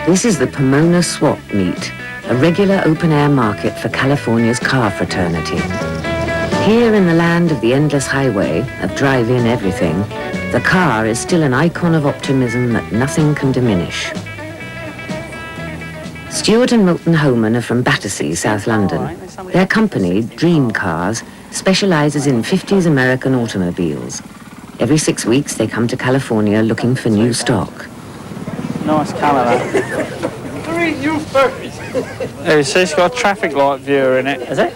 This is the Pomona Swap Meet, a regular open-air market for California's car fraternity. Here in the land of the endless highway, of drive-in everything, the car is still an icon of optimism that nothing can diminish. Stuart and Milton Homan are from Battersea, South London. Their company, Dream Cars, specialises in 50s American automobiles. Every 6 weeks they come to California looking for new stock. Nice colour, that. Oh, so it's got a traffic light viewer in it, is it?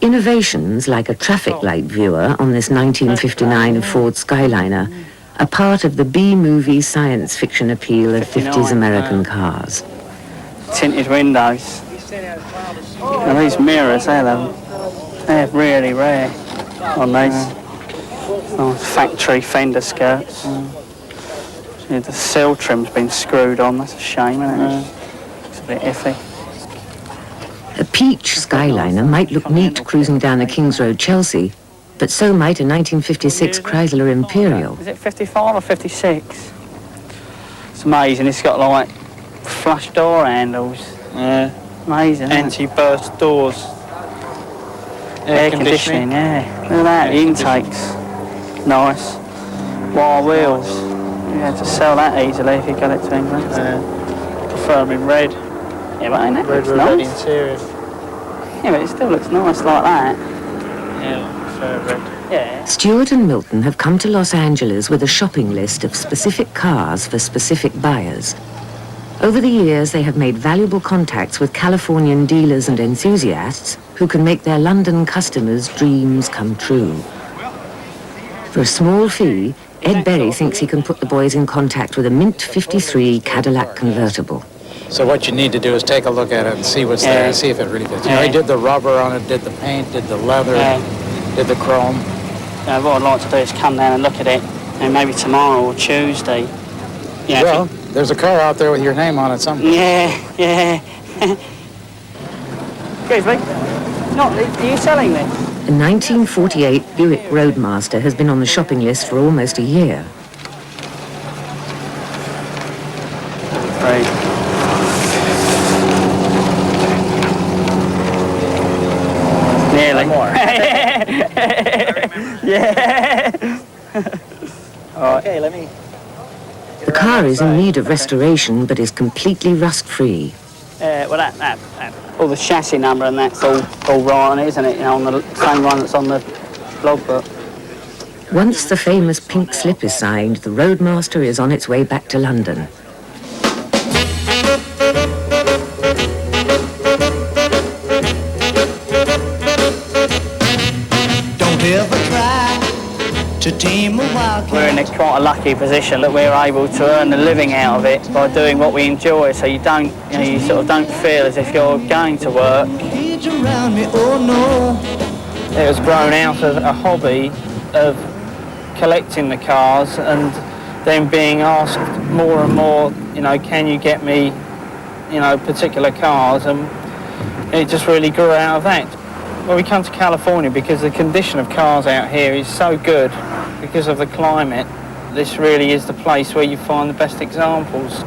Innovations like a traffic light viewer on this 1959 Ford Skyliner are part of the B-movie science fiction appeal of 50s American cars. Tinted windows. And these mirrors, they're really rare on these. Factory fender skirts. See, the sill trim's been screwed on, that's a shame, isn't it? It's a bit iffy. A peach Skyliner might look neat cruising down a Kings Road, Chelsea, but so might a 1956 Chrysler Imperial. Is it 55 or 56? It's amazing, it's got like flush door handles. Yeah. Amazing. Anti-burst doors. Air conditioning, yeah. Look at that, the intakes. Nice. Wire wheels. You had to sell that easily if you got it to England. Prefer them in red. Yeah, but ain't that red, red interior. Yeah, but it still looks nice like that. Yeah, I prefer red. Yeah. Stuart and Milton have come to Los Angeles with a shopping list of specific cars for specific buyers. Over the years, they have made valuable contacts with Californian dealers and enthusiasts who can make their London customers' dreams come true. For a small fee, Ed Berry thinks he can put the boys in contact with a mint 53 Cadillac convertible. So what you need to do is take a look at it and see what's there and see if it really fits. You know, he did the rubber on it, did the paint, did the leather, did the chrome. What I'd like to do is come down and look at it, and maybe tomorrow or Tuesday. You know, well, there's a car out there with your name on it somewhere. Yeah. Excuse me. Are you selling this? A 1948 Buick Roadmaster has been on the shopping list for almost a year. Right. Nearly. Yeah. Okay, let me... The car is in need of restoration, but is completely rust-free. Well, that all the chassis number and that's all right on it, isn't it? You know, on the same one that's on the logbook. Once the famous pink slip is signed, the Roadmaster is on its way back to London. Don't ever try to tame a wildcat. We're in quite a lucky position that we're able to earn a living out of it by doing what we enjoy, so you sort of don't feel as if you're going to work. Around me, oh no. It was grown out of a hobby of collecting the cars and then being asked more and more, you know, can you get me, you know, particular cars, and it just really grew out of that. Well, we come to California because the condition of cars out here is so good because of the climate. This really is the place where you find the best examples.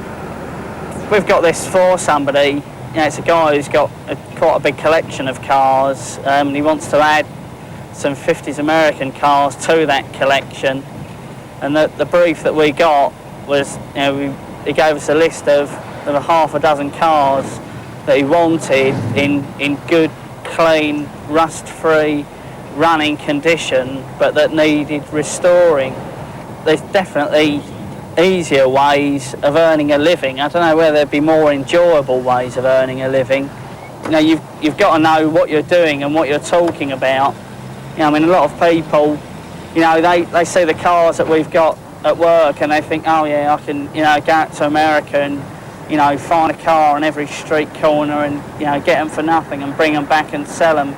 We've got this for somebody. You know, it's a guy who's got quite a big collection of cars, and he wants to add some 50s American cars to that collection. And the brief that we got was, you know, he gave us a list of a half a dozen cars that he wanted in good, clean, rust-free, running condition, but that needed restoring. There's definitely easier ways of earning a living. I don't know whether there'd be more enjoyable ways of earning a living. You know, you've got to know what you're doing and what you're talking about. You know, I mean, a lot of people, you know, they see the cars that we've got at work and they think, oh yeah, I can, you know, go out to America and, you know, find a car on every street corner and, you know, get them for nothing and bring them back and sell them,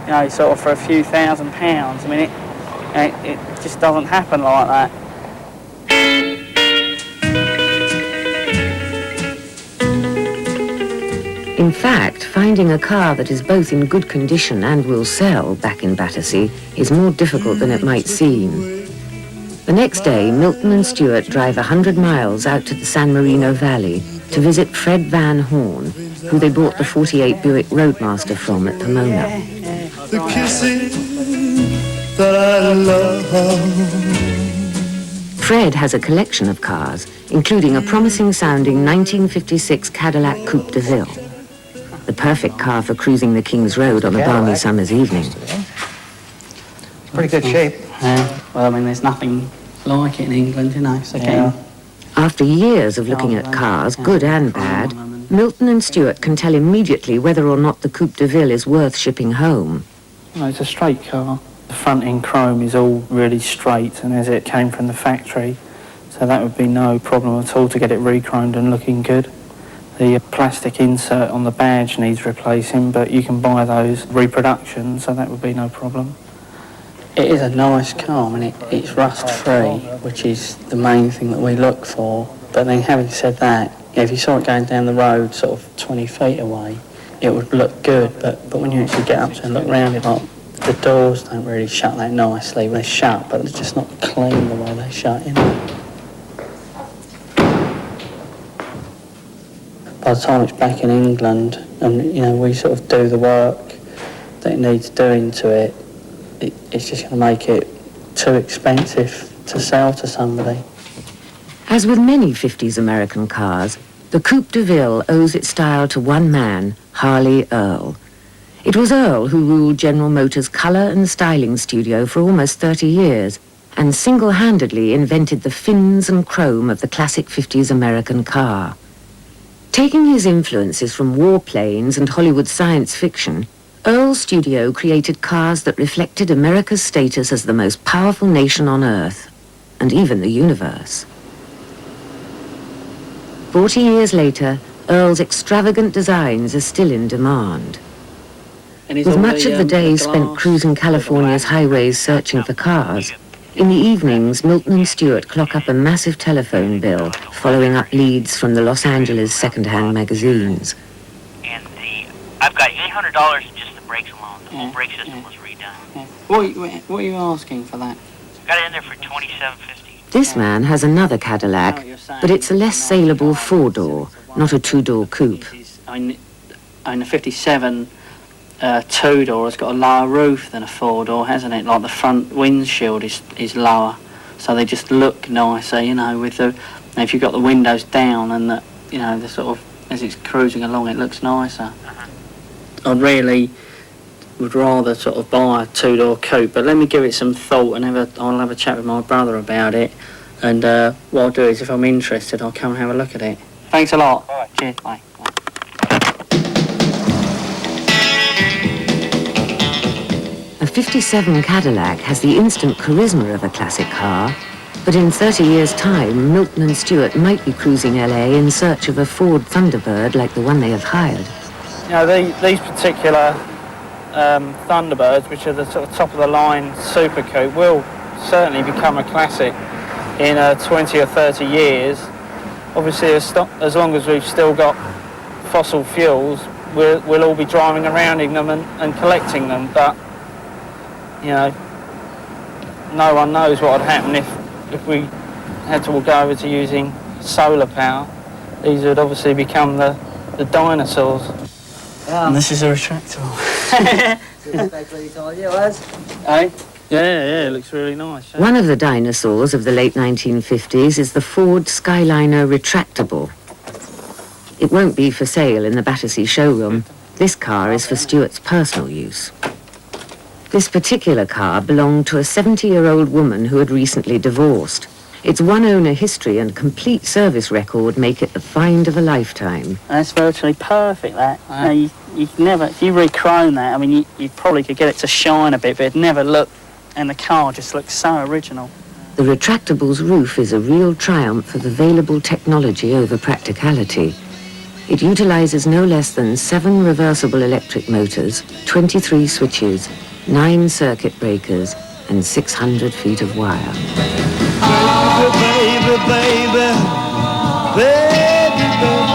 you know, sort of for a few £1,000s. I mean, it just doesn't happen like that. In fact, finding a car that is both in good condition and will sell back in Battersea is more difficult than it might seem. The next day, Milton and Stewart drive 100 miles out to the San Marino Valley to visit Fred Van Horn, who they bought the 48 Buick Roadmaster from at Pomona. The kisses that I love. Fred has a collection of cars, including a promising-sounding 1956 Cadillac Coupe de Ville, the perfect car for cruising the King's Road on a balmy summer's evening. It's pretty good shape. Well, I mean, there's nothing like it in England, you know, so again. After years of looking at cars, good and bad, Milton and Stewart can tell immediately whether or not the Coupe de Ville is worth shipping home. No, it's a straight car. The front end chrome is all really straight, and as it came from the factory, so that would be no problem at all to get it re-chromed and looking good. The plastic insert on the badge needs replacing, but you can buy those reproduction, so that would be no problem. It is a nice car, I mean, it's rust-free, which is the main thing that we look for. But then having said that, if you saw it going down the road sort of 20 feet away, it would look good, but when you actually get up to and look round it, like, the doors don't really shut that nicely. They're shut, but they're just not clean the way they shut, you know. By the time it's back in England, and, you know, we sort of do the work that it needs doing to it, it's just going to make it too expensive to sell to somebody. As with many 50s American cars, the Coupe de Ville owes its style to one man, Harley Earl. It was Earl who ruled General Motors' colour and styling studio for almost 30 years and single-handedly invented the fins and chrome of the classic 50s American car. Taking his influences from warplanes and Hollywood science fiction, Earl's studio created cars that reflected America's status as the most powerful nation on Earth, and even the universe. 40 years later, Earl's extravagant designs are still in demand. With much of the day spent cruising California's highways searching for cars, in the evenings, Milton and Stewart clock up a massive telephone bill, following up leads from the Los Angeles second-hand magazines. And I've got $800 in just the brakes alone. The whole brake system was redone. What are you asking for that? Got it in there for $27.50. This man has another Cadillac, but it's a less saleable four-door, not a two-door coupe. I mean, the 57 two-door has got a lower roof than a four-door, hasn't it? Like the front windshield is lower, so they just look nicer, you know, with the, if you've got the windows down and the, you know, the sort of, as it's cruising along, it looks nicer. I really would rather sort of buy a two-door coupe, but let me give it some thought and I'll have a chat with my brother about it, and what I'll do is, if I'm interested, I'll come and have a look at it. Thanks a lot. Bye. Cheers, bye. A 57 Cadillac has the instant charisma of a classic car, but in 30 years' time, Milton and Stewart might be cruising LA in search of a Ford Thunderbird like the one they have hired. You know, these particular Thunderbirds, which are the sort of top-of-the-line super coupe, will certainly become a classic in 20 or 30 years. Obviously, as long as we've still got fossil fuels, we'll all be driving around in them and collecting them, but you know, no one knows what would happen if we had to all go over to using solar power. These would obviously become the dinosaurs. And this is a retractable. Eh? Yeah, it looks really nice. Yeah. One of the dinosaurs of the late 1950s is the Ford Skyliner Retractable. It won't be for sale in the Battersea showroom. This car is for Stewart's personal use. This particular car belonged to a 70-year-old woman who had recently divorced. Its one-owner history and complete service record make it the find of a lifetime. That's virtually perfect, that. You never, if you re-chrome that, I mean, you probably could get it to shine a bit, but it'd never look, and the car just looks so original. The retractable's roof is a real triumph of available technology over practicality. It utilizes no less than 7 reversible electric motors, 23 switches, 9 circuit breakers, and 600 feet of wire. Oh, baby, baby, baby, baby.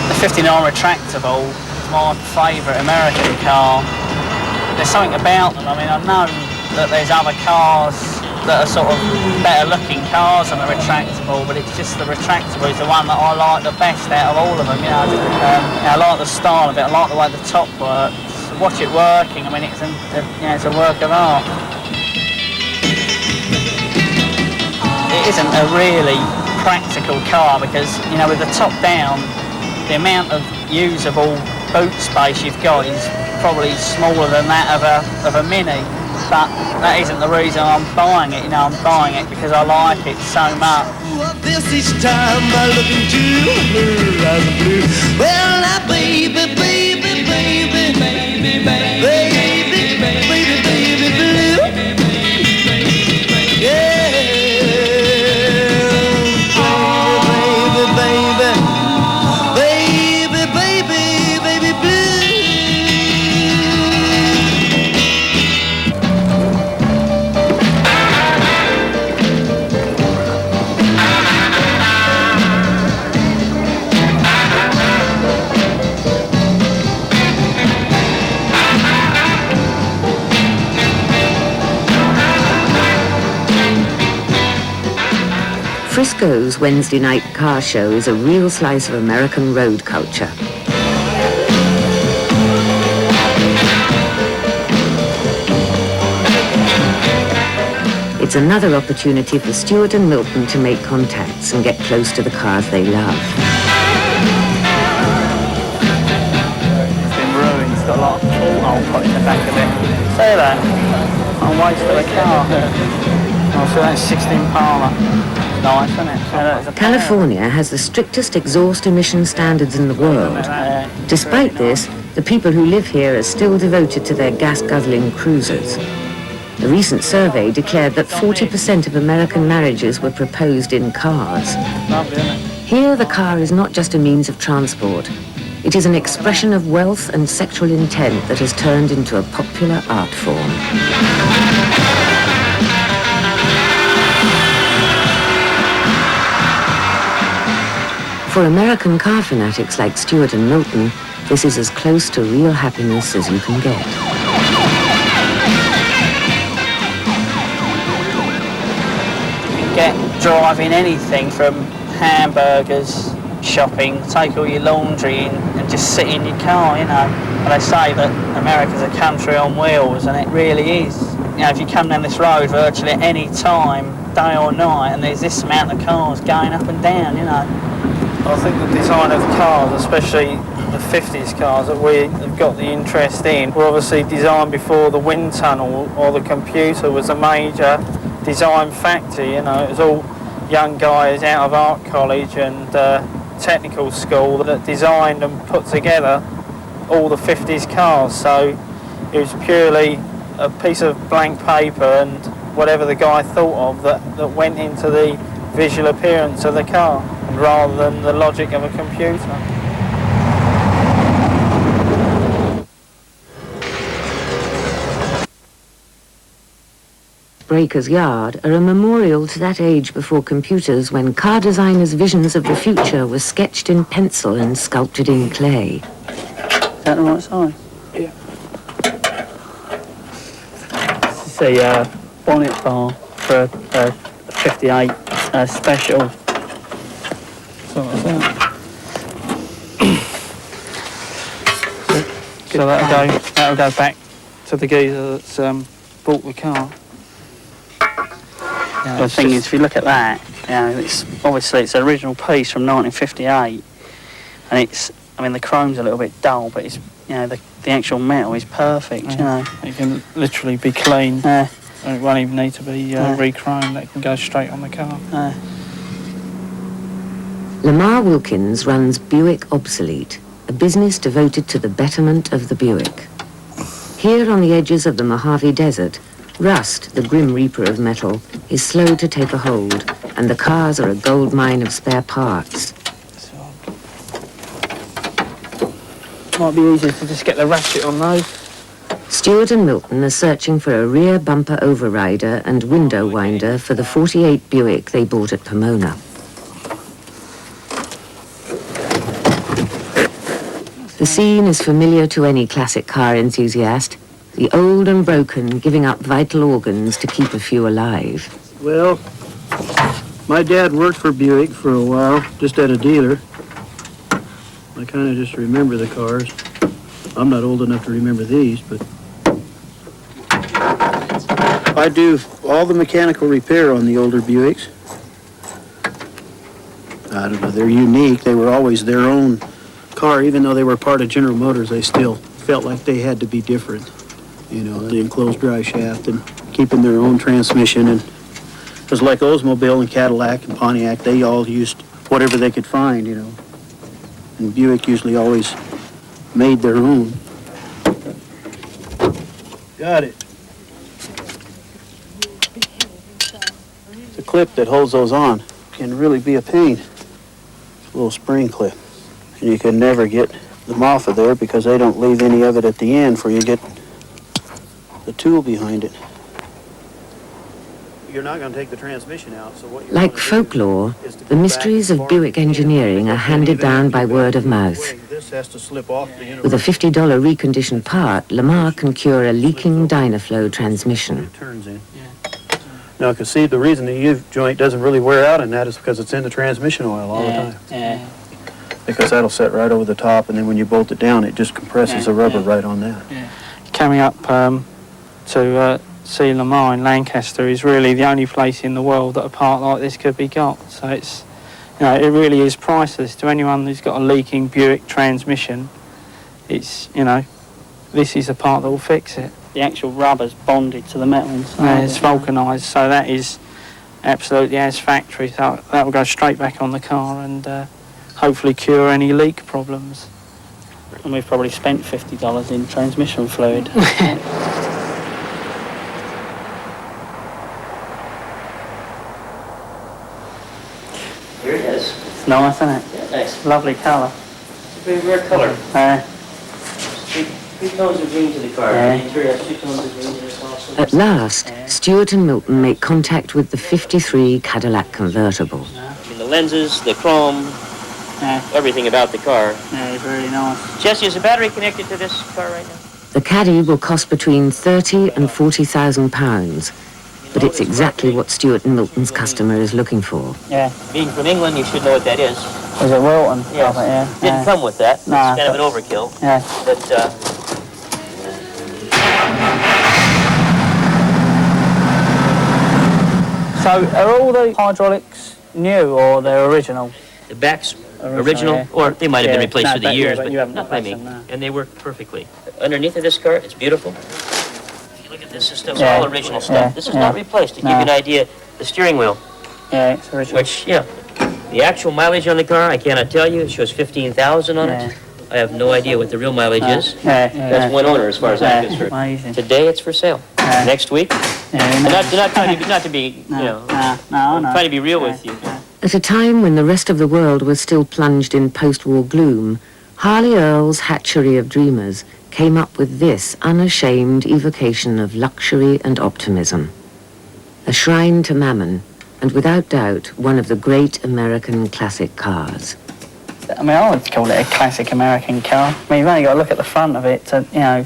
The 59 retractable is my favourite American car. There's something about them. I mean, I know that there's other cars that are sort of better looking cars than the retractable, but it's just the retractable is the one that I like the best out of all of them, you know. I like the style of it, I like the way the top works. Watch it working, I mean, it's a work of art. It isn't a really practical car because, you know, with the top down, the amount of usable boot space you've got is probably smaller than that of a Mini. But that isn't the reason I'm buying it, you know, I'm buying it because I like it so much. This each time I look into her eyes of blue. Well, now, baby, baby, baby, baby, baby, baby, baby, baby, blue. Yeah, baby, baby, baby, baby, baby, blue. Frisco's Wednesday night car show is a real slice of American road culture. It's another opportunity for Stuart and Milton to make contacts and get close to the cars they love. It's been ruined, it's got a lot of porthole put in the back of it. See that? A waste of a car. Oh, so that's 16 Palmer. Nice, isn't it? California has the strictest exhaust emission standards in the world. Despite this, the people who live here are still devoted to their gas-guzzling cruisers. A recent survey declared that 40% of American marriages were proposed in cars. Lovely, isn't it? Here, the car is not just a means of transport. It is an expression of wealth and sexual intent that has turned into a popular art form. For American car fanatics like Stuart and Milton, this is as close to real happiness as you can get. Get driving anything from hamburgers, shopping, take all your laundry in and just sit in your car, you know. And they say that America's a country on wheels, and it really is. You know, if you come down this road virtually at any time, day or night, and there's this amount of cars going up and down, you know. I think the design of the cars, especially the 50s cars that we have got the interest in, were obviously designed before the wind tunnel or the computer was a major design factor, you know. It was all young guys out of art college and technical school that designed and put together all the 50s cars. So it was purely a piece of blank paper and whatever the guy thought of that went into the visual appearance of the car, rather than the logic of a computer. Breaker's Yard are a memorial to that age before computers when car designers' visions of the future were sketched in pencil and sculpted in clay. Is that the right size? Yeah. This is a bonnet bar for a 58 special. So that'll go back to the geezer that's bought the car. Yeah, the thing is, if you look at that, you know, it's an original piece from 1958, and the chrome's a little bit dull, but it's, you know, the actual metal is perfect, you know. It can literally be clean. Yeah. It won't even need to be re-chromed. It can go straight on the car. Lamar Wilkins runs Buick Obsolete, a business devoted to the betterment of the Buick. Here on the edges of the Mojave Desert, rust, the grim reaper of metal, is slow to take a hold, and the cars are a gold mine of spare parts. Might be easier to just get the ratchet on those. Stuart and Milton are searching for a rear bumper overrider and window winder for the 48 Buick they bought at Pomona. The scene is familiar to any classic car enthusiast. the old and broken giving up vital organs to keep a few alive. Well, my dad worked for Buick for a while, just at a dealer. I kind of just remember the cars. I'm not old enough to remember these, but I do all the mechanical repair on the older Buicks. I don't know, they're unique. They were always their own car. Even though they were part of General Motors, they still felt like they had to be different. You know, the enclosed drive shaft and keeping their own transmission. And it was like Oldsmobile and Cadillac and Pontiac. They all used whatever they could find, you know. And Buick usually always made their own. Got it. The clip that holds those on can really be a pain. It's a little spring clip. And you can never get them off of there because they don't leave any of it at the end for you get the tool behind it. You're not going to take the transmission out, so what you're Like folklore, the mysteries of Buick engineering are handed down by word of mouth. This has to slip off the With a $50 reconditioned part, Lamar can cure a leaking Dynaflow transmission. turns in. Now, I can see the reason the U-joint doesn't really wear out in that is because it's in the transmission oil all the time. Yeah. Because that'll set right over the top, and then when you bolt it down, it just compresses the rubber right on that. Coming up to see Lamar in Lancaster is really the only place in the world that a part like this could be got. So it's, you know, it really is priceless to anyone who's got a leaking Buick transmission. It's, you know, this is the part that will fix it. The actual rubber's bonded to the metal inside. It's vulcanised, so that is absolutely as factory. So that will go straight back on the car and hopefully cure any leak problems. And we've probably spent $50 in transmission fluid. Here it is. It's nice, isn't it? Yeah, nice. Lovely colour. It's a very rare color. Three tones of green to the car. Yeah. The interior has 2 tones of green and it's also... At last, Stewart and Milton make contact with the '53 Cadillac convertible. I mean, the lenses, the chrome, everything about the car. Yeah, it's really nice. Jesse, is the battery connected to this car right now? The Caddy will cost between £30,000 and £40,000, but it's exactly what Stewart and Milton's customer is looking for. Yeah. Being from England, you should know what that is. Is it Wilton? Yes. Yeah. Didn't come with that. Nah, It's kind of an overkill. Yeah. But, So are all the hydraulics new or they're original? the back's original, yeah. or they might have been replaced through the years, but but you haven't not by replaced me. them, no. And they work perfectly. Underneath of this car, it's beautiful. If you look at this stuff's Yeah. all original stuff. Yeah. This is Yeah. not replaced. To give No. you an idea, the steering wheel, Yeah, it's original. which, yeah, the actual mileage on the car, I cannot tell you. It shows 15,000 on it. I have no idea what the real mileage is. That's one owner as far as I'm concerned. Amazing. Today it's for sale. Yeah. Next week, Yeah, and not to be, you know, no, I'm trying to be real with you. At a time when the rest of the world was still plunged in post-war gloom, Harley Earle's hatchery of dreamers came up with this unashamed evocation of luxury and optimism. A shrine to Mammon, and without doubt, one of the great American classic cars. I mean, I would call it a classic American car. I mean, you've only got to look at the front of it to, you know,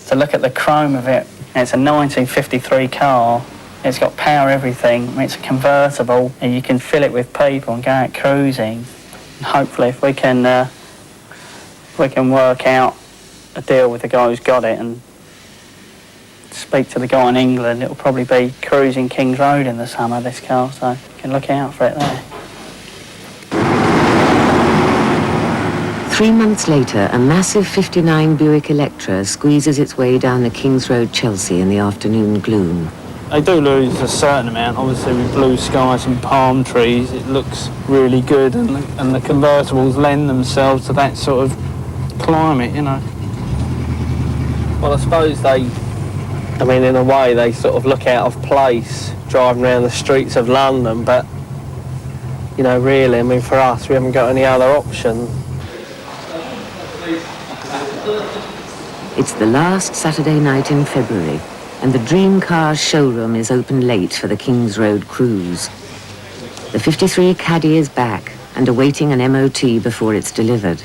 to look at the chrome of it. It's a 1953 car. It's got power everything. I mean, it's a convertible, and you can fill it with people and go out cruising. And hopefully, if we can work out a deal with the guy who's got it and speak to the guy in England, it'll probably be cruising Kings Road in the summer, this car, so you can look out for it there. 3 months later, a massive '59 Buick Electra squeezes its way down the Kings Road, Chelsea in the afternoon gloom. They do lose a certain amount, obviously with blue skies and palm trees. It looks really good, and the convertibles lend themselves to that sort of climate, you know. Well, I suppose they, I mean, in a way, they sort of look out of place driving around the streets of London, but, you know, really, I mean, for us, we haven't got any other option. It's the last Saturday night in February, and the Dream Cars showroom is open late for the Kings Road cruise. The '53 Caddy is back and awaiting an MOT before it's delivered.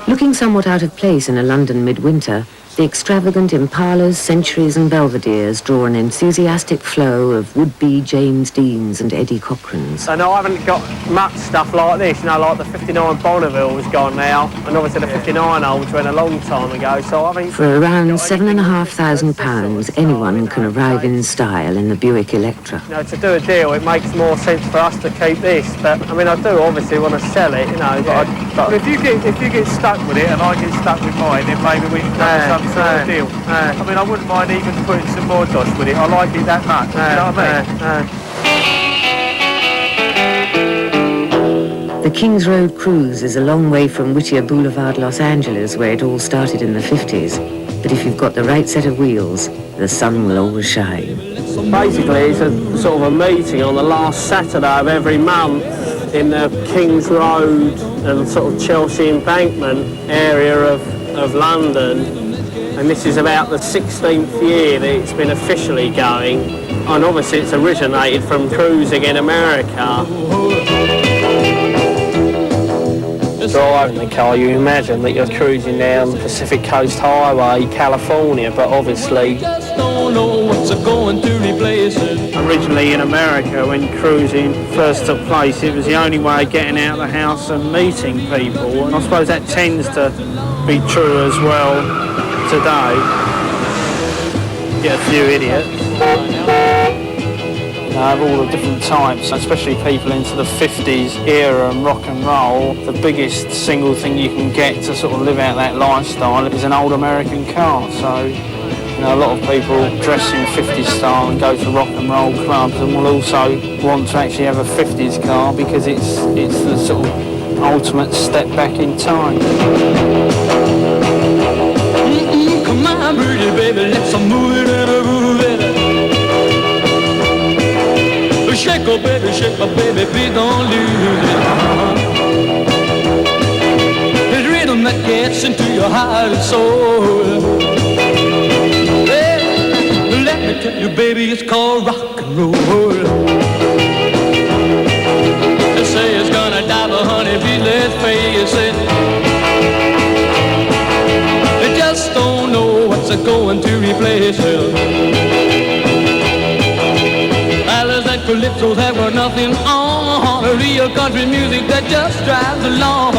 Looking somewhat out of place in a London midwinter, The extravagant Impalas, Centuries and Belvederes draw an enthusiastic flow of would-be James Deans and Eddie Cochrans. And I haven't got much stuff like this, you know, like the 59 Bonneville's gone now, and obviously the 59 olds went a long time ago, so I think... For around £7,500, anyone can arrive in style in the Buick Electra. You know, to do a deal, it makes more sense for us to keep this, but, I mean, I do obviously want to sell it, you know, but... But if you get stuck with it and I get stuck with mine, then maybe we can come to some sort of deal. I mean, I wouldn't mind even putting some more dots with it. I like it that much. You know what I mean? The Kings Road Cruise is a long way from Whittier Boulevard, Los Angeles, where it all started in the 50s. But if you've got the right set of wheels, the sun will always shine. Basically, it's a sort of a meeting on the last Saturday of every month in the Kings Road and sort of Chelsea Embankment area of London. And this is about the 16th year that it's been officially going. And obviously it's originated from cruising in America. Driving the car, you imagine that you're cruising down the Pacific Coast Highway, California, but obviously originally in America, when cruising first took place, it was the only way of getting out of the house and meeting people. And I suppose that tends to be true as well today. Get a few idiots. I have all the different types, especially people into the 50s era and rock and roll. The biggest single thing you can get to sort of live out that lifestyle is an old American car. So, you know, a lot of people dress in 50s style and go to rock and roll clubs and will also want to actually have a 50s car because it's the sort of ultimate step back in time. Come on, pretty baby, let's move it and move it. Shake oh baby, please don't lose it. The rhythm that gets into your heart and soul. Hey, let me tell you, baby, it's called rock and roll. They say it's gonna die, but honey, please let's face it. They just don't know what's going to replace it. Calypsos have got nothing on, real country music that just drives along.